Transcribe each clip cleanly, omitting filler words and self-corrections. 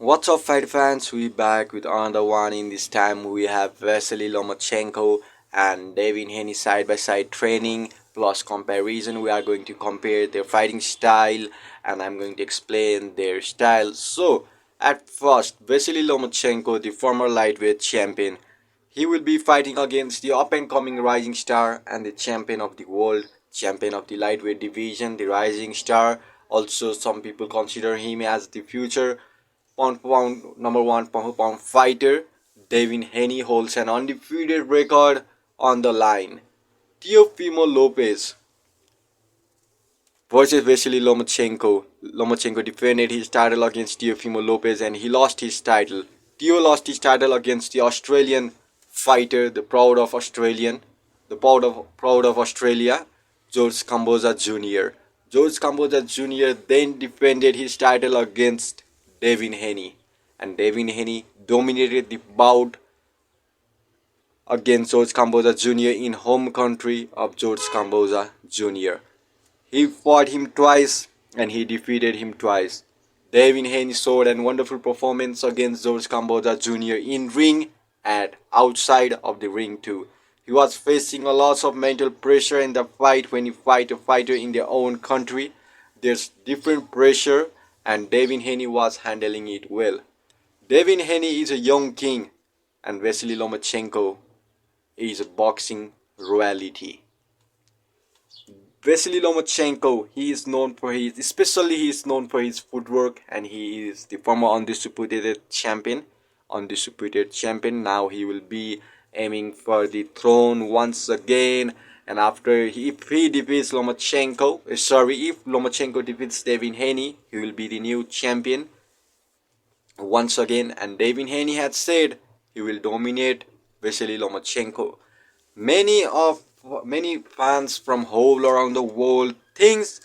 What's up, fight fans? We back with another one. In this time, we have Vasily Lomachenko and Devin Haney side by side training plus comparison. We are going to compare their fighting style, and I'm going to explain their style. So, at first, Vasily Lomachenko, the former lightweight champion, he will be fighting against the up and coming rising star and the champion of the world, champion of the lightweight division, the rising star. Also, some people consider him as the future pound for pound number one pound for pound fighter. Devin Haney holds an undefeated record on the line. Teofimo Lopez versus Vasily Lomachenko. Lomachenko defended his title against Teofimo Lopez and he lost his title. Teo lost his title against the Australian fighter, the proud of Australia, George Camboza Jr. George Camboza Jr. then defended his title against Devin Haney, and Devin Haney dominated the bout against George Camboza Jr. in home country of George Camboza Jr. He fought him twice and he defeated him twice. Devin Haney showed a wonderful performance against George Camboza Jr. in ring and outside of the ring too. He was facing a lot of mental pressure in the fight. When you fight a fighter in their own country, there's different pressure, and Devin Haney was handling it well. Devin Haney is a young king and Vasily Lomachenko is a boxing royalty. Vasily Lomachenko, he is known for his footwork, and he is the former undisputed champion. Now he will be aiming for the throne once again. And if Lomachenko defeats Devin Haney, he will be the new champion once again. And Devin Haney had said he will dominate Vasily Lomachenko. Many fans from all around the world thinks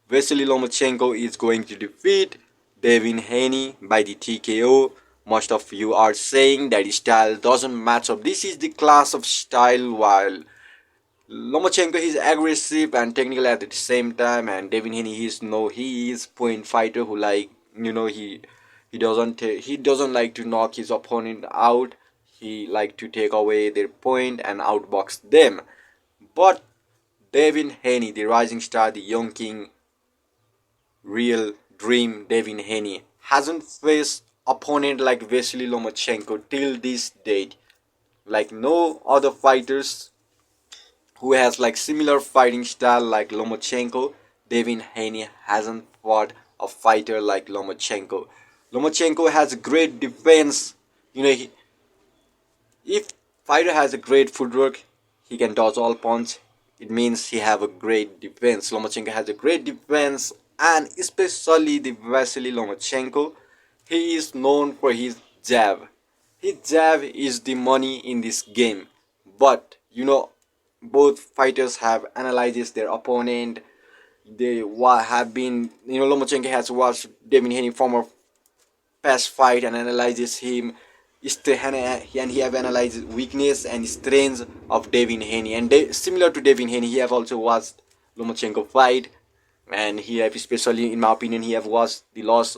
Vasily Lomachenko is going to defeat Devin Haney by the TKO. Most of you are saying that his style doesn't match up. This is the class of style, while Lomachenko is aggressive and technical at the same time, and Devin Haney he is point fighter who he doesn't like to knock his opponent out. He like to take away their point and outbox them. But Devin Haney, the rising star, the young king, real dream Devin Haney, hasn't faced opponent like Vasily Lomachenko till this date. Like no other fighters who has like similar fighting style like Lomachenko, Devin Haney hasn't fought a fighter like Lomachenko. Lomachenko has great defense. If fighter has a great footwork, he can dodge all punch. It means he have a great defense. Lomachenko has a great defense, and especially the Vasily Lomachenko, he is known for his jab. His jab is the money in this game. But both fighters have analyzed their opponent. Lomachenko has watched Devin Haney former past fight and analyzes him, and he have analyzed weakness and strengths of Devin Haney. And similar to Devin Haney, he have also watched Lomachenko fight, and he have, especially in my opinion, he have watched the loss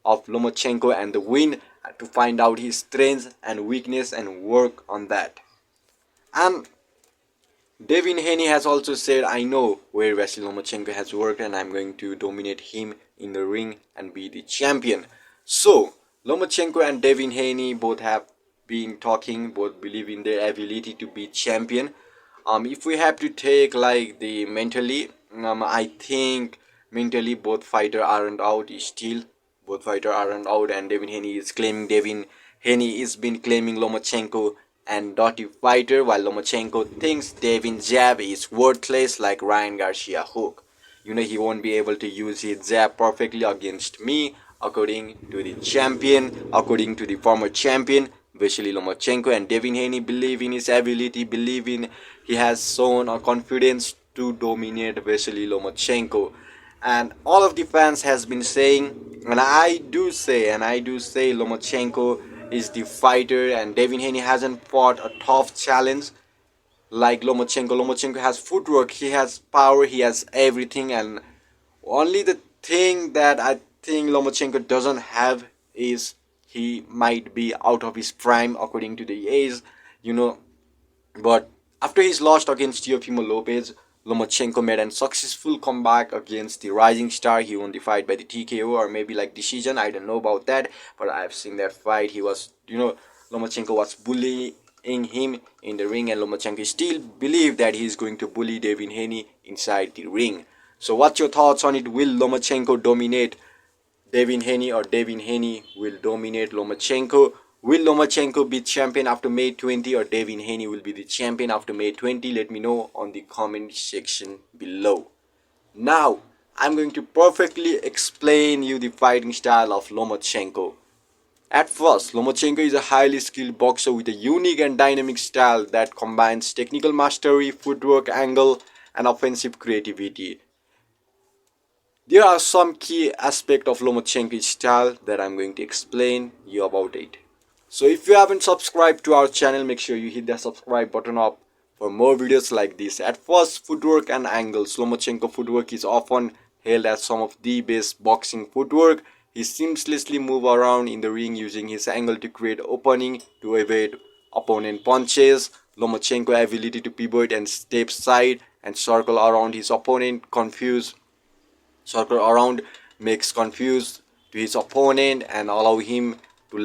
of Lomachenko and the win to find out his strengths and weakness and work on that. And Devin Haney has also said, I know where Vasily Lomachenko has worked and I'm going to dominate him in the ring and be the champion. So, Lomachenko and Devin Haney both have been talking, both believe in their ability to be champion. If we have to take like the mentally, I think mentally both fighters aren't out still. Both fighters aren't out, and Devin Haney is been claiming Lomachenko and dirty fighter, while Lomachenko thinks Devin's jab is worthless like Ryan Garcia hook. He won't be able to use his jab perfectly against me, according to the former champion Vasily Lomachenko. And Devin Haney believe in his ability, he has shown a confidence to dominate Vasily Lomachenko. And all of the fans has been saying, and I do say Lomachenko is the fighter, and Devin Haney hasn't fought a tough challenge like Lomachenko. Lomachenko has footwork, he has power, he has everything, and only the thing that I think Lomachenko doesn't have is he might be out of his prime according to the age, you know. But after his loss against Teofimo Lopez, Lomachenko made a successful comeback against the rising star. He won the fight by the TKO or maybe like decision. I don't know about that, but I've seen that fight. He was, Lomachenko was bullying him in the ring, and Lomachenko still believed that he is going to bully Devin Haney inside the ring. So, what's your thoughts on it? Will Lomachenko dominate Devin Haney, or Devin Haney will dominate Lomachenko? Will Lomachenko be champion after May 20, or Devin Haney will be the champion after May 20? Let me know on the comment section below. Now, I'm going to perfectly explain you the fighting style of Lomachenko. At first, Lomachenko is a highly skilled boxer with a unique and dynamic style that combines technical mastery, footwork, angle, and offensive creativity. There are some key aspects of Lomachenko's style that I'm going to explain you about it. So if you haven't subscribed to our channel, make sure you hit the subscribe button up for more videos like this. At first, footwork and angles. Lomachenko footwork is often hailed as some of the best boxing footwork. He seamlessly moves around in the ring using his angle to create opening to evade opponent punches. Lomachenko's ability to pivot and step side and circle around his opponent makes confused to his opponent and allow him to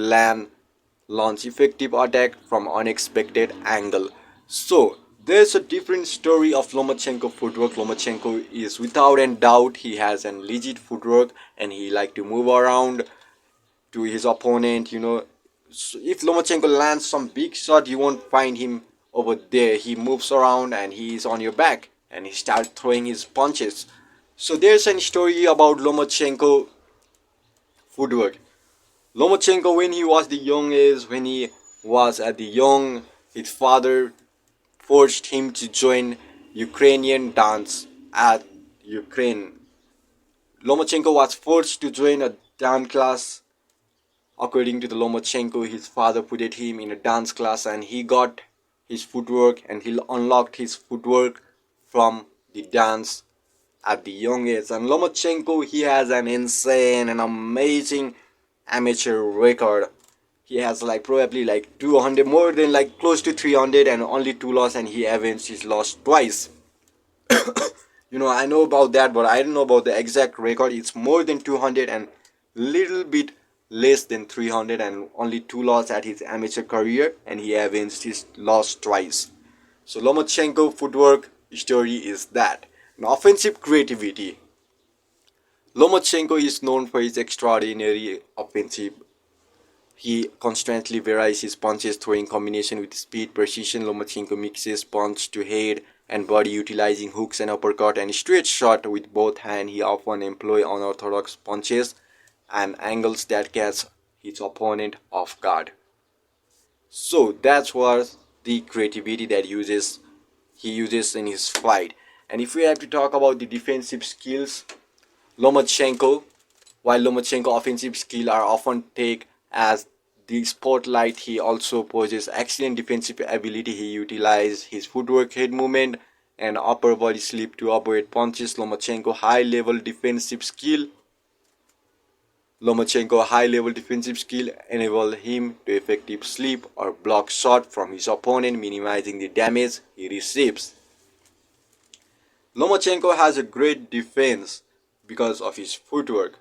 launch effective attack from unexpected angle. So there's a different story of Lomachenko footwork. Lomachenko is without any doubt, he has a legit footwork and he like to move around to his opponent. So if Lomachenko lands some big shot, you won't find him over there. He moves around and he is on your back and he starts throwing his punches. So there's a story about Lomachenko footwork. Lomachenko, when he was the young age, when he was at the young, his father forced him to join Ukrainian dance at Ukraine. Lomachenko was forced to join a dance class. According to the Lomachenko, his father put him in a dance class and he got his footwork and he unlocked his footwork from the dance at the young age. And Lomachenko, he has an insane and amazing amateur record. He has probably 200, more than close to 300 and only 2 loss, and he avenged his loss twice. I know about that, but I don't know about the exact record. It's more than 200 and little bit less than 300 and only 2 loss at his amateur career, and he avenged his loss twice. So Lomachenko footwork story is that. Now, offensive creativity. Lomachenko is known for his extraordinary offensive. He constantly varies his punches, throwing combination with speed, precision. Lomachenko mixes punch to head and body, utilizing hooks and uppercut and straight shot with both hands. He often employs unorthodox punches and angles that catch his opponent off guard. So that's what the creativity that he uses in his fight. And if we have to talk about the defensive skills, Lomachenko, while Lomachenko offensive skills are often taken as the spotlight, he also possesses excellent defensive ability. He utilizes his footwork, head movement, and upper body slip to avoid punches. Lomachenko high level defensive skill enable him to effective slip or block shot from his opponent, minimizing the damage he receives. Lomachenko has a great defense because of his footwork.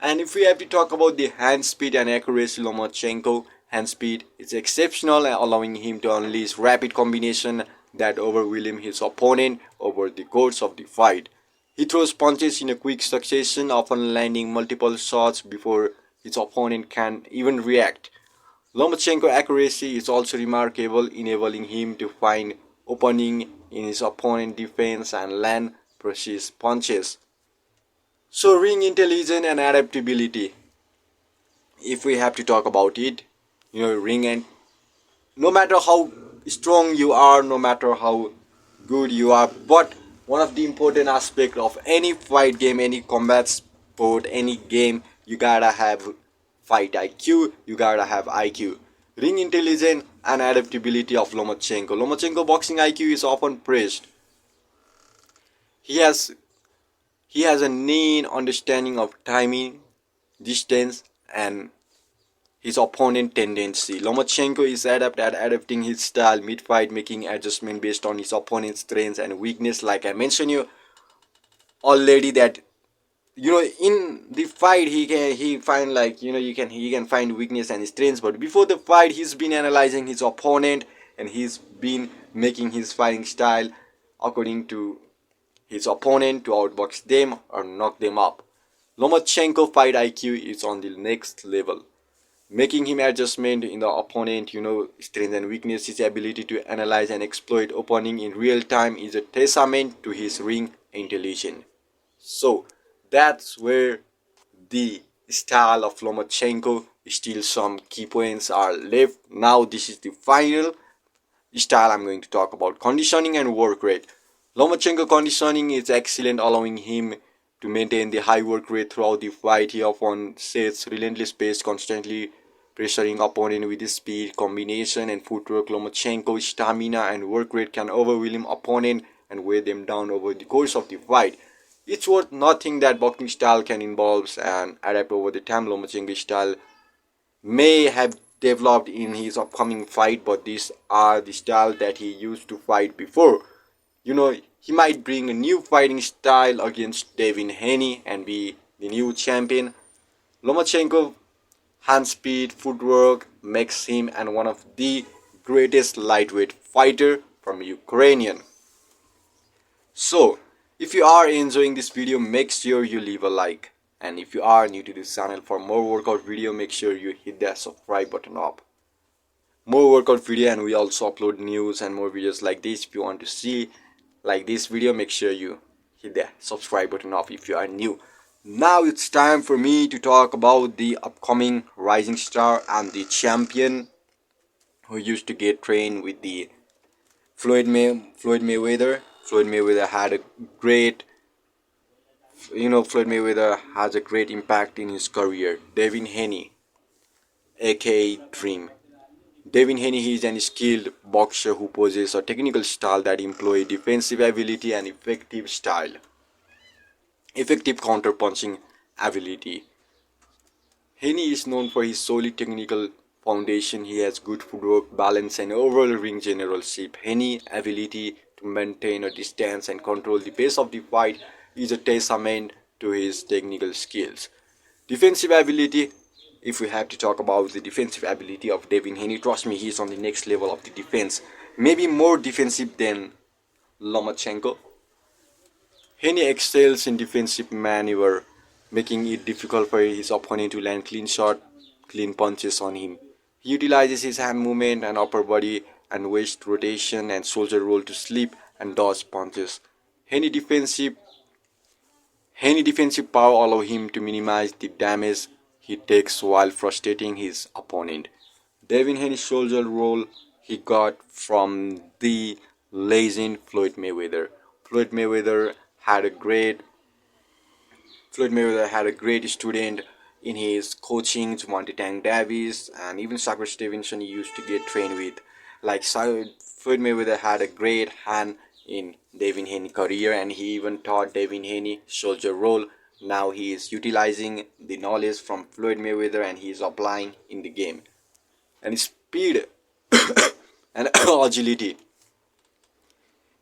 And if we have to talk about the hand speed and accuracy, Lomachenko hand speed is exceptional, allowing him to unleash rapid combination that overwhelm his opponent over the course of the fight. He throws punches in a quick succession, often landing multiple shots before his opponent can even react. Lomachenko accuracy is also remarkable, enabling him to find opening in his opponent's defense and land precise punches. So ring intelligence and adaptability. If we have to talk about it, ring, and no matter how strong you are, no matter how good you are, but one of the important aspects of any fight game, any combat sport, any game, you gotta have fight IQ, you gotta have IQ. Ring intelligence and adaptability of Lomachenko. Lomachenko boxing IQ is often praised. He has a keen understanding of timing, distance, and his opponent tendency. Lomachenko is adept at adapting his style mid-fight, making adjustment based on his opponent's strengths and weakness. Like I mentioned you already, that in the fight he find, like, he can find weakness and strengths, but before the fight he's been analyzing his opponent, and he's been making his fighting style according to his opponent to outbox them or knock them up. Lomachenko fight IQ is on the next level, making him adjustment in the opponent, strength and weakness. His ability to analyze and exploit opening in real time is a testament to his ring intelligence. So that's where the style of Lomachenko, still some key points are left. Now this is the final style I'm going to talk about: conditioning and work rate. Lomachenko conditioning is excellent, allowing him to maintain the high work rate throughout the fight. He often sets relentless pace, constantly pressuring opponent with his speed, combination, and footwork. Lomachenko's stamina and work rate can overwhelm opponent and weigh them down over the course of the fight. It's worth noting that boxing style can evolve and adapt over the time. Lomachenko's style may have developed in his upcoming fight, but these are the style that he used to fight before. He might bring a new fighting style against Devin Haney and be the new champion. Lomachenko hand speed, footwork makes him and one of the greatest lightweight fighter from Ukrainian. So, if you are enjoying this video, make sure you leave a like. And if you are new to this channel, for more workout video, make sure you hit that subscribe button up. More workout video, and we also upload news and more videos like this. If you want to see like this video, make sure you hit that subscribe button up if you are new. Now it's time for me to talk about the upcoming rising star and the champion who used to get trained with the Floyd Mayweather. Floyd Mayweather had a great, Floyd Mayweather has a great impact in his career. Devin Haney, aka Dream. Devin Haney is an skilled boxer who possesses a technical style that employs defensive ability and effective counter-punching ability. Haney is known for his solid technical foundation. He has good footwork, balance, and overall ring generalship. Haney's ability to maintain a distance and control the pace of the fight is a testament to his technical skills. Defensive ability. If we have to talk about the defensive ability of Devin Haney, trust me, he is on the next level of the defense. Maybe more defensive than Lomachenko. Haney excels in defensive maneuver, making it difficult for his opponent to land clean punches on him. He utilizes his hand movement and upper body and waist rotation and shoulder roll to slip and dodge punches. Haney defensive power allows him to minimize the damage he takes while frustrating his opponent. Devin Haney's shoulder roll he got from the legend Floyd Mayweather. Floyd Mayweather had a great student in his coaching, Monty Tank Davis, and even Shakur Stevenson he used to get trained with. Like Floyd Mayweather had a great hand in Devin Haney's career, and he even taught Devin Haney shoulder roll. Now he is utilizing the knowledge from Floyd Mayweather and he is applying in the game. And speed and agility.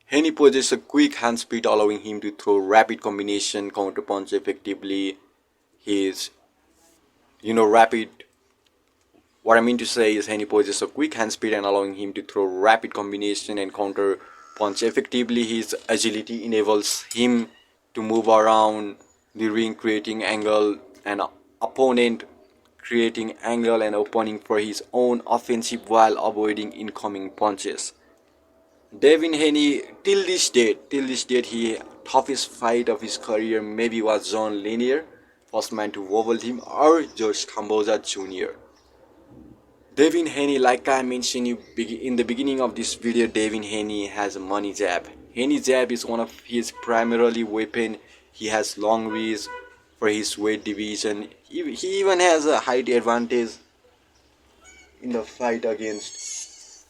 Haney possesses a quick hand speed, allowing him to throw rapid combination counter punch effectively. He is, rapid. What I mean to say is Haney possesses a quick hand speed and allowing him to throw rapid combination and counter punch effectively. His agility enables him to move around the ring, creating angle and opponent creating angle and opening for his own offensive while avoiding incoming punches. Devin Haney, till this date, he toughest fight of his career maybe was John Linear, first man to wobble him, or George Kamboja Jr. Devin Haney, like I mentioned in the beginning of this video, Devin Haney has a money jab. Haney jab is one of his primarily weapon. He has long reach for his weight division. He even has a height advantage in the fight against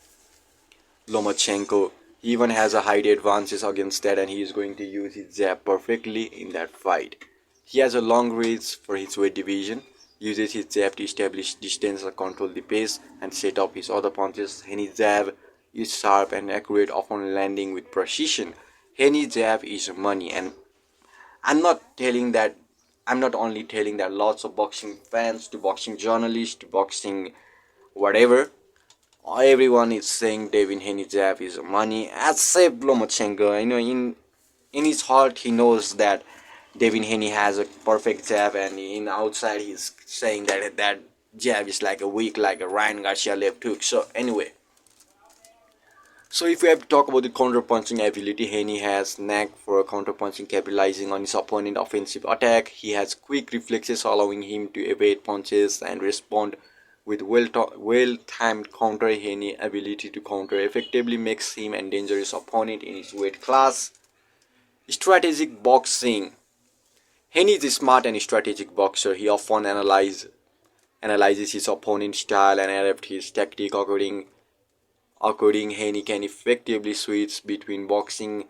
Lomachenko. He even has a height advantage against that, and he is going to use his jab perfectly in that fight. He has a long reach for his weight division. uses his jab to establish distance, control the pace, and set up his other punches. Haney's jab is sharp and accurate, often landing with precision. Haney's jab is money, and I'm not telling that. I'm not only telling that lots of boxing fans, to boxing journalists, to boxing whatever, everyone is saying Devin Haney jab is money, except Lomachenko. In his heart he knows that Devin Haney has a perfect jab, and in outside he's saying that jab is like a weak, like a Ryan Garcia left hook. So anyway, so if we have to talk about the counter-punching ability, Haney has knack for counter-punching, capitalizing on his opponent's offensive attack. He has quick reflexes, allowing him to evade punches and respond with well-timed counter. Haney's ability to counter effectively makes him a dangerous opponent in his weight class. Strategic boxing. Haney is a smart and strategic boxer. He often analyzes his opponent's style and adapts his tactic according. Haney can effectively switch between boxing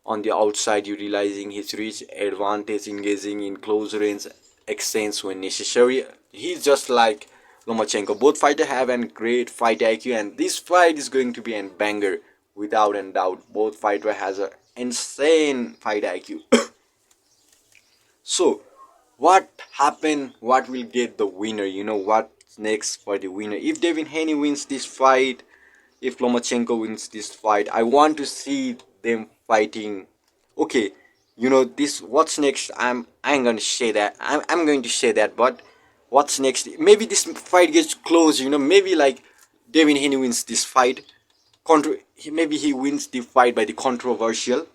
on the outside, utilizing his reach advantage, engaging in close range exchange when necessary. He's just like Lomachenko. Both fighters have a great fight IQ, and this fight is going to be a banger without a doubt. Both fighters has an insane fight IQ. So, what happened? What will get the winner? What's next for the winner? If Devin Haney wins this fight, if Lomachenko wins this fight, I want to see them fighting. Okay, this. What's next? I'm going to say that. I'm going to say that. But what's next? Maybe this fight gets close. Maybe like Devin Haney wins this fight. Maybe he wins the fight by the controversial.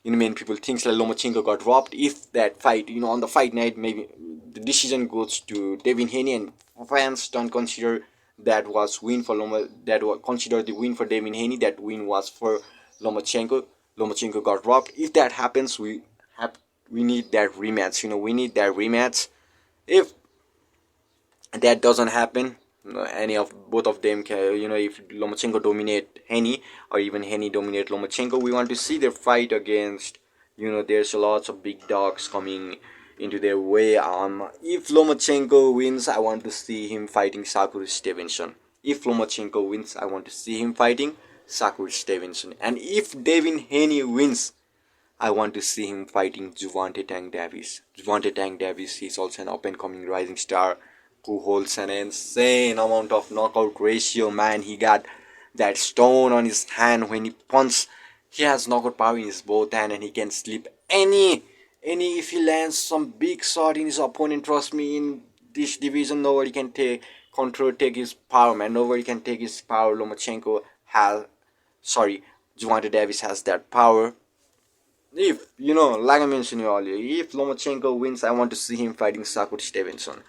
Many people think like Lomachenko got robbed. If that fight, on the fight night, maybe the decision goes to Devin Haney, and fans don't consider that was win for that was considered the win for Devin Haney. That win was for Lomachenko. Lomachenko got robbed. If that happens, we need that rematch. We need that rematch. If that doesn't happen, any of both of them can, if Lomachenko dominate Haney or even Haney dominate Lomachenko, we want to see their fight against, there's lots of big dogs coming into their way. If Lomachenko wins, I want to see him fighting Sakura Stevenson. If Lomachenko wins, I want to see him fighting Sakura Stevenson. And if Devin Haney wins, I want to see him fighting Gervonta Tank Davis. Gervonta Tank Davis is also an up-and-coming rising star who holds an insane amount of knockout ratio, man. He got that stone on his hand when he punches. He has knockout power in his both hand, and he can slip any if he lands some big shot in his opponent. Trust me, in this division nobody can take his power, man. Nobody can take his power. Gervonta Davis has that power. If like I mentioned earlier, if Lomachenko wins, I want to see him fighting Sakura Stevenson.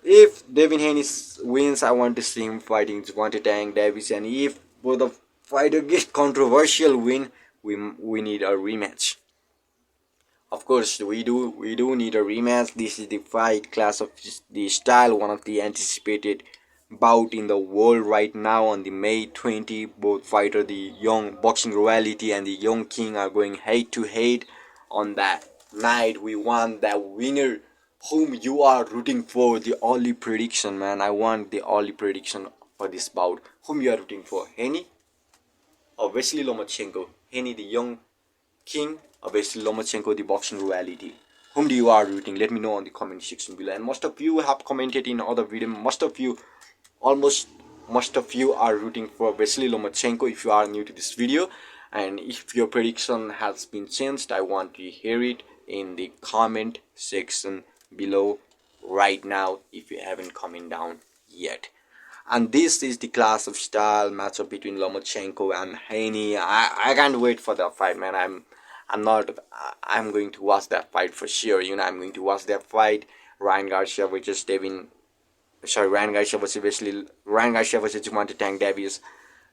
If Devin Haney wins, I want to see him fighting Gervonta Tank Davis. And if both of fighters get controversial win, we need a rematch. Of course, we do need a rematch. This is the fight class of the style, one of the anticipated bout in the world right now on the May 20. Both fighters, the young boxing royalty and the young king, are going head to head on that night. We want that winner whom you are rooting for. The only prediction, man. I want the only prediction for this bout. Whom you are rooting for? Haney or Vasily Lomachenko? Haney, the young king, or Vasily Lomachenko, the boxing royalty? Whom do you are rooting? Let me know on the comment section below. And most of you have commented in other video. Most of you are rooting for Vasily Lomachenko if you are new to this video. And if your prediction has been changed, I want to hear it in the comment section below right now if you haven't commented down yet. And this is the class of style matchup between Lomachenko and Haney. I can't wait for that fight, man. I'm going to watch that fight for sure. I'm going to watch that fight. Ryan Garcia versus Gervonta Tank Davis.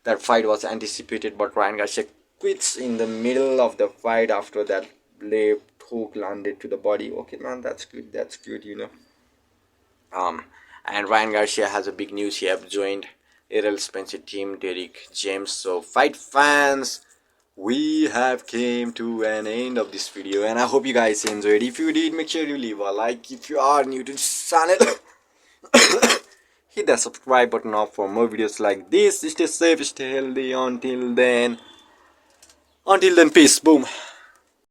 That fight was anticipated, but Ryan Garcia quits in the middle of the fight after that left hook landed to the body. Okay, man, that's good. And Ryan Garcia has a big news. He have joined Errol Spencer team, Derek James. So fight fans, we have came to an end of this video, and I hope you guys enjoyed. If you did, make sure you leave a like. If you are new to this channel, hit that subscribe button up for more videos like this. Stay safe, stay healthy. Until then, peace. Boom.